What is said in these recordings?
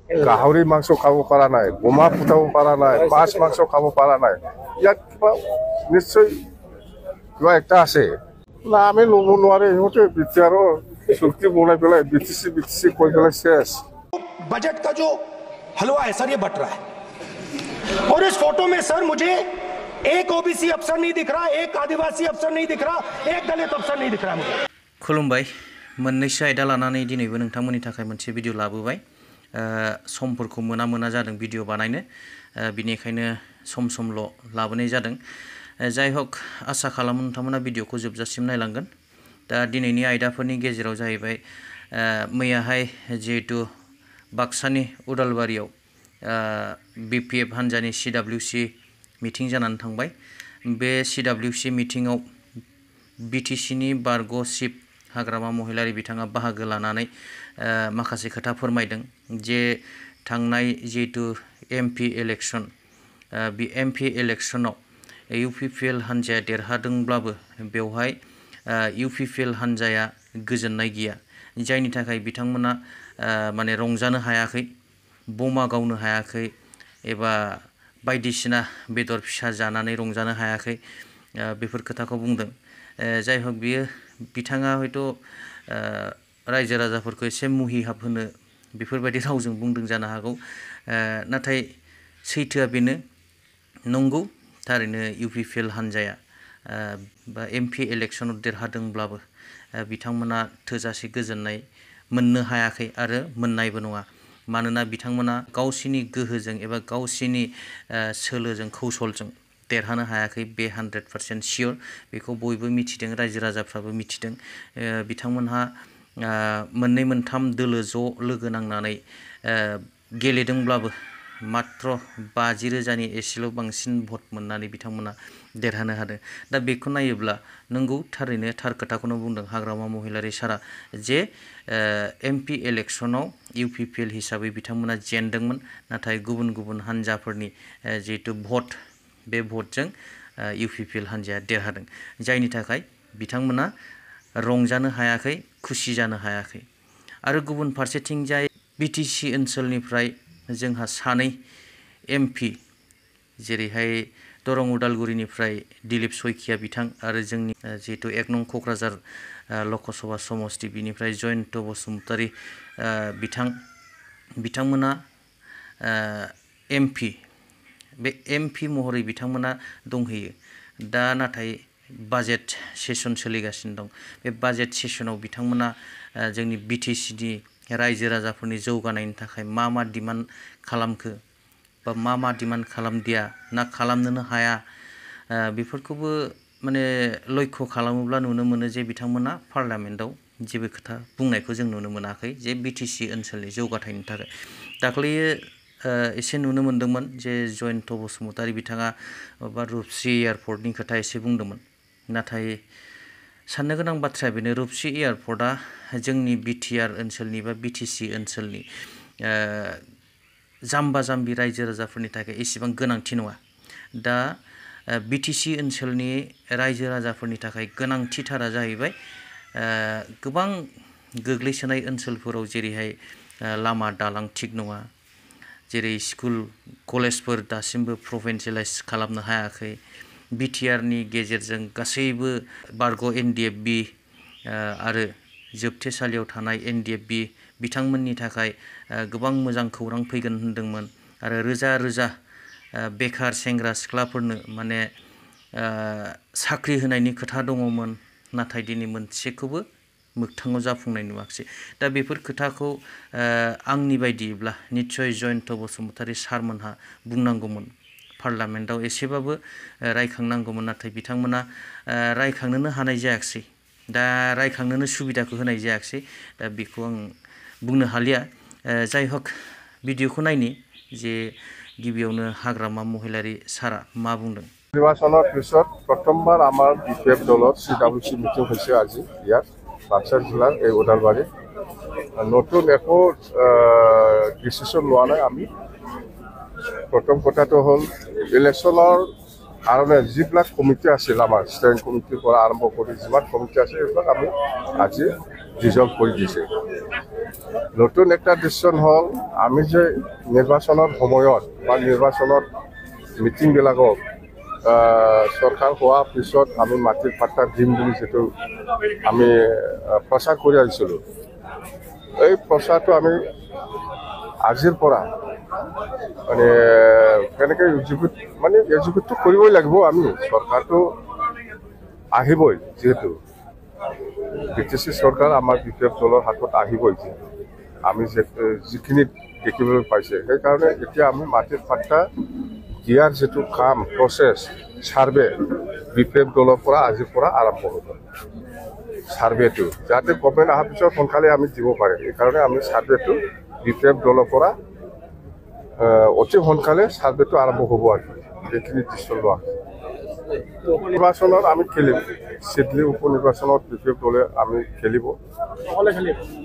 গাহৰি মাংস খাব পৰা নাই, বোমা ফুটাব পৰা নাই, মাছ মাংস খাব পৰা নাই। ইয়াত কিবা নিশ্চয় কিবা একটা আছে না, আমি ল'ব নোৱাৰে। সিহঁতে বিটিআৰৰ চুক্তি বনাই পেলাই বিটিচি কৈ পেলাই শেষ। बजट का जो हलवा है सर, ये बट रहा है। और इस फोटो में सर मुझे एक ओबीसी अफसर नहीं दिख रहा, एक आदिवासी अफसर नहीं दिख रहा, एक दलित अफसर नहीं दिख रहा मुझे। खुलुमबाय, मोननैसो आयदा लानानै दिनैबो नोंथांमोननि थाखाय मोनसे भिडिअ लाबोबाय। समफोरखौ मोना जादों भिडिअ बानायनो, बिनिखायनो समल' लाबोनाय जादों। जाय हक, आसा खालामो नोंथांमोना भिडिअखौ जोबजासिम नायलांगोन। दा दिनैनि आयदाफोरनि गेजेराव जाहैबाय, मैयाहाय जिहेतु बाक्सानि उदालबारियाव BPF हान्जानि CWC मिटिं जानानै थांबाय। बे CWC मिटिङाव BTCनि बारग' चिफ हाग्रामा महिलारि बिथाङा बाहागो लानानै माखासे खोथा फोरमायदों जे थांनाय जिहेतु MP इलेक्सन, बे MP इलेक्सनाव UPPL हान्जाया देरहादोंब्लाबो बेवहाय UPPL हान्जाया गोजोननाय गैया, जायनि थाखाय बिथांमोना माने रंजानो हायाखै, बमा गावनो हायाखै एबा बायदिसिना बेदर फिसा जानानै रंजानो हायाखै, बेफोर खोथाखौ बुंदों। जाय हक, बियो बिथाङा हयथ' रायजो राजाफोरखौ एसे मुहिहाब होनो बेफोरबायदि रावजों बुंदों जानो हागौ। नाथाय सैथोआ बेनो, नंगौ थारैनो UPPL हान्जाया बा MP इलेक्सनाव देरहादोंब्लाबो बिथांमोना थोजासे गोजोननाय मोननो हायाखै आरो मोननायबो नङा। मानोना बिथांमोना गावसिनि गोहोजों एबा गावसिनि सोलोजों कौशलजों देरहानो हायाखै, बे 100% सियर। बेखौ बयबो मिथिदों, रायजो राजाफ्राबो मिथिदों। बिथांमोनहा मोननै मोनथाम दोलो ज' लोगो नांनानै गेलेदोंब्लाबो मात्र 50,000नि एसेल' बांसिन भट मोननानै बिथांमोना देरहानो हादों। दा बेखौ नायोब्ला नंगौ, थारैनो थार खोथाखौनो बुंदों हाग्रामा महिलारि सारा, जे MP इलेक्सनाव UPPL हिसाबै बिथांमोना जेनदोंमोन, नाथाय गुबुन हान्जाफोरनि जिहेतु भट, बे भटजों UPPL हान्जाया देरहादों, जायनि थाखाय बिथांमोना रंजानो हायाखै, खुसि जानो हायाखै। आरो गुबुन फारसेथिंजाय BTC ओनसोलनिफ्राय जोंहा सानै MP, जेरैहाय दरं उदालगुरिनिफ्राय दिलीप सयखिया बिथां आरो जोंनि जिहेतु 1 नं क'क्राझार लकसभा समस्ति बिनिफ्राय जयन्त बसुमतारी बिथांमोना MP, बे MP महरै बिथांमोना दंहैयो। दा नाथाय बाजेट सेसन सोलिगासिनो दं। बे बाजेट सेसनाव बिथांमोना जोंनि BTCनि रायजो राजाफोरनि जौगानायनि थाखाय मा डिमान्ड खालामखो बा मा डिमान्ड खालामदिया ना खालामनोनो हाया, बेफोरखौबो माने लक्ष्य खालामोब्ला नुनो मोनो जे बिथांमोना पार्लियामेन्टआव जेबो खोथा बुंनायखौ जों नुनो मोनाखै जे BTC ओनसोलनि जौगाथायनि थाखाय। दाख्लैयो एसे नुनो मोन्दोंमोन जे जयन्त बसुमतारी बिथाङा बा रुपसि एयारपर्टनि खोथा एसे बुंदोंमोन। नाथाय साननो गोनां बाथ्राया बेनो, रुपसि एयारपर्टआ जोंनि BTR ओनसोलनि बा BTC ओनसोलनि जाम्बा जाम्बि रायजो राजाफोरनि थाखाय एसेबां गोनांथि नङा। दा BTC ओनसोलनि रायजो राजाफोरनि थाखाय गोनांथिथारा जाहैबाय गोबां गोग्लैसोनाय ओनसोलफोराव जेरैहाय लामा दालां थिग नङा, जेरै स्कुल कलेजफोर दासिमबो प्रभिन्सियेलाइज खालामनो हायाखै। BTRनि गेजेरजों गासैबो बारग' NDFB आरो जोबथेसालियाव थानाय NDFB बिथांमोननि थाखाय गोबां मोजां खौरां फैगोन होनदोंमोन आरो रोजा बेखार सेंग्रा सिख्लाफोरनो माने साख्रि होनायनि खोथा दङमोन, नाथाय दिनै मोनसेखौबो मोगथाङाव जाफुंनाय नुवाखिसै। दा बेफोर खोथाखौ आंनि बायदिब्ला निस्सय जयन्त बसुमतारी सारमोनहा बुंनांगौमोन, पार्लियामेन्टआव एसेबाबो रायखांनांगौमोन, नाथाय बिथांमोना रायखांनोनो हानाय जायाखिसै। दा रायखांनोनो सुबिदाखौ होनाय जायाखिसै। दा बेखौ आं बुंनो हालिया। जाय हक, भिडिअखौ नायनि जे गिबियावनो हाग्रामा महिलारि सारा मा बुंदों। নিৰ্বাচনৰ পিছত প্ৰথমবাৰ আমাৰ BPF দলৰ CWC মিটিং হৈছে আজি ইয়াত বাক্সা জিলাৰ এই ওদালবাৰীত। নতুন একো ডিচিশ্যন লোৱা নাই আমি। প্ৰথম কথাটো হ'ল ইলেকশ্যনৰ কাৰণে যিবিলাক কমিটি আছিল, আমাৰ ষ্টেণ্ডিং কমিটিৰ পৰা আৰম্ভ কৰি যিমান কমিটি আছে সেইবিলাক আমি আজি ডিজলভ কৰি দিছে নতুন একটা ডিসিশন হল আমি যে নিৰ্বাচনৰ সময়ত বা নিৰ্বাচনত মিটিংবিলাকক সরকার হওয়ার পিছত আমি মাটির পাট্টা দিম বুলি যেটো আমি প্রচার করে আহিছিল এই প্রচারটো আমি আজিৰ পৰা মানে কেনেকৈ এক্সিকিউট কৰিবই লাগিব আমি সরকারটো আহিবই যেহেতু বিটিসি সরকার আমার বিপিএফ দলের হাতত আহিবই আমি যিখিনি দেখিবলৈ পাইছে সেইকাৰণে এতিয়া আমি মাটিৰ পাট্টা দিয়াৰ যেটো কাম প্ৰসেস সার্ভে বিপিএফ দলৰ পৰা আজিৰ পৰা আৰম্ভ হ'ব সার্ভেটো যাতে গভৰ্ণমেণ্ট অহাৰ পিছত সোনকালে আমি দিব পাৰে এইকাৰণে আমি সার্ভেটো বিপিএফ দলৰ পৰা অতি সোনকালে সার্ভেটো আৰম্ভ হ'ব আৰু এইখিনি ডিচিশ্যন লোৱা নির্বাচনত আমি খেলিম সিডলি উপনির্বাচনত বিপিএফ দলে আমি খেলিব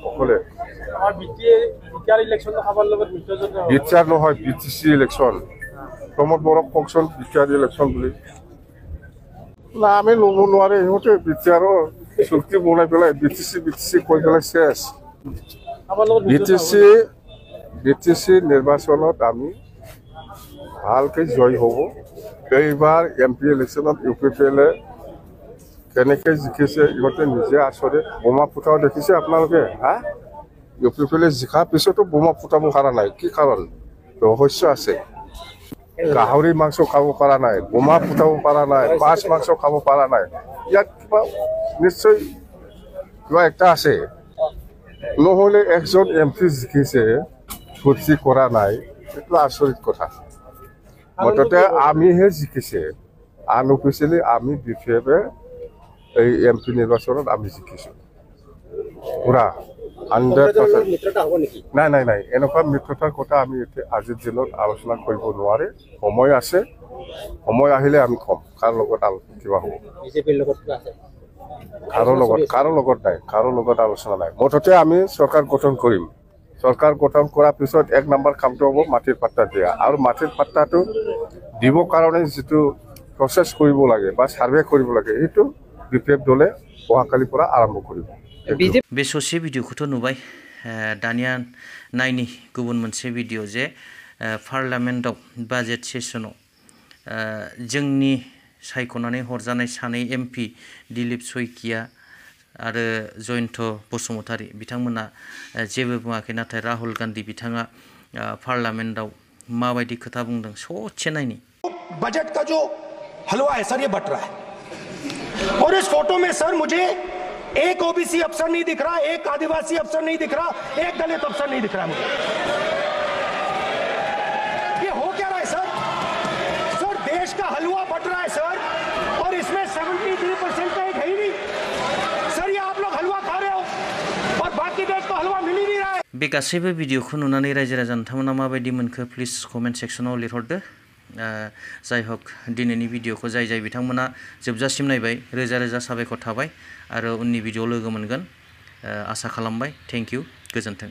অকলে বিটিআর নহয় বিটিসি ইলেকশন প্রমোদ বড়ক কওকচোন বিটিআর ইলেকশন বুলি না আমি ল'ব নোৱাৰে ইহঁতে বিটিআৰৰ চুক্তি বনাই পেলাই বিটিসি কৈ পেলাই শেষ বিটিসি নির্বাচনত আমি ভালকে জয় হ'ব এইবাৰ এমপি ইলেকশনত ইউপিপিএলে কেনেকৈ জিকিছে ইহঁতে নিজে আচৰে বোমা ফুটাও দেখিছে আপোনালোকে হা ইউপিপিএলে জিকাৰ পিছতো বোমা ফুটাব পৰা নাই কি কাৰণ ৰহস্য আছে গাহৰি মাংস খাব পৰা নাই বোমা ফুটাব পৰা নাই মাছ মাংস খাব পৰা নাই ইয়াত কিবা নিশ্চয় কিবা একটা আছে নহ'লে একজন এমপি জিকিছে ফুৰ্তি কৰা নাই এইটো আচৰিত কথা মুঠতে আমিহে জিকিছে আনঅফিচিয়েলি আমি বিপিএফে এই এমপি নিৰ্বাচনত আমি জিকিছো পুৰা 100% নাই এনেকুৱা মিত্ৰতাৰ কথা আমি এতিয়া আজিৰ দিনত আলোচনা কৰিব নোৱাৰে সময় আছে সময় আহিলে আমি কম কাৰ লগত কিবা হ'ব কাৰো লগত আলোচনা নাই মুঠতে আমি চৰকাৰ গঠন কৰিম সরকার গঠন করার পিছত এক নম্বর কামটো হব মাটির পাট্টা দিয়া আর মাটির পাট্টাটো দিব কারণে যেটো প্রসেস কৰিব লাগে বা সার্ভে কৰিব লাগে এইটো বিপিএফ দলে অহাকালিৰ পৰা আৰম্ভ কৰিব बे ससे भिडिअखौथ' नुबाय दानिया नायनि गुबुन मोनसे भिडिअ जे पार्लामेन्टआव बाजेट सेसनाव जोंनि सायख'नानै हरजानाय सानै एमपि दिलीप शइकिया आरो जयन्त बसुमतारी बिथांमोना जेबो बुङाखै नाथाय राहुल गांधी बिथाङा पार्लामेन्टआव माबायदि खोथा बुंदों ससे नायनि बजट का जो हलवा है सर ये बट रहा है और इस फोटो में सर मुझे एक ओबीसी अफसर नहीं दिख रहा एक आदिवासी अफसर नहीं दिख रहा एक दलित अफसर नहीं दिख रहा मुझे ये हो क्या रहा है सर देश का हलवा बट रहा है सर और इसमें 73% का एक है ही नहीं सर ये आप लोग हलवा खा रहे हो और बाकी देश को हलवा मिल ही नहीं रहा है बे गासैबो भिडिअखौ नुनानै रायजो राजा नोंथांमोना माबायदि मोनखो प्लिज कमेन्ट सेक्सनाव लिरहरदो जाय हक दिनैनि भिडिअखौ जाय बिथांमोना जोबजासिम नायबाय रोजा रोजा साबायखर थाबाय आरो उननि भिडिअ लोगो मोनगोन आसा खालामबाय थेंक इउ गोजोन्थों।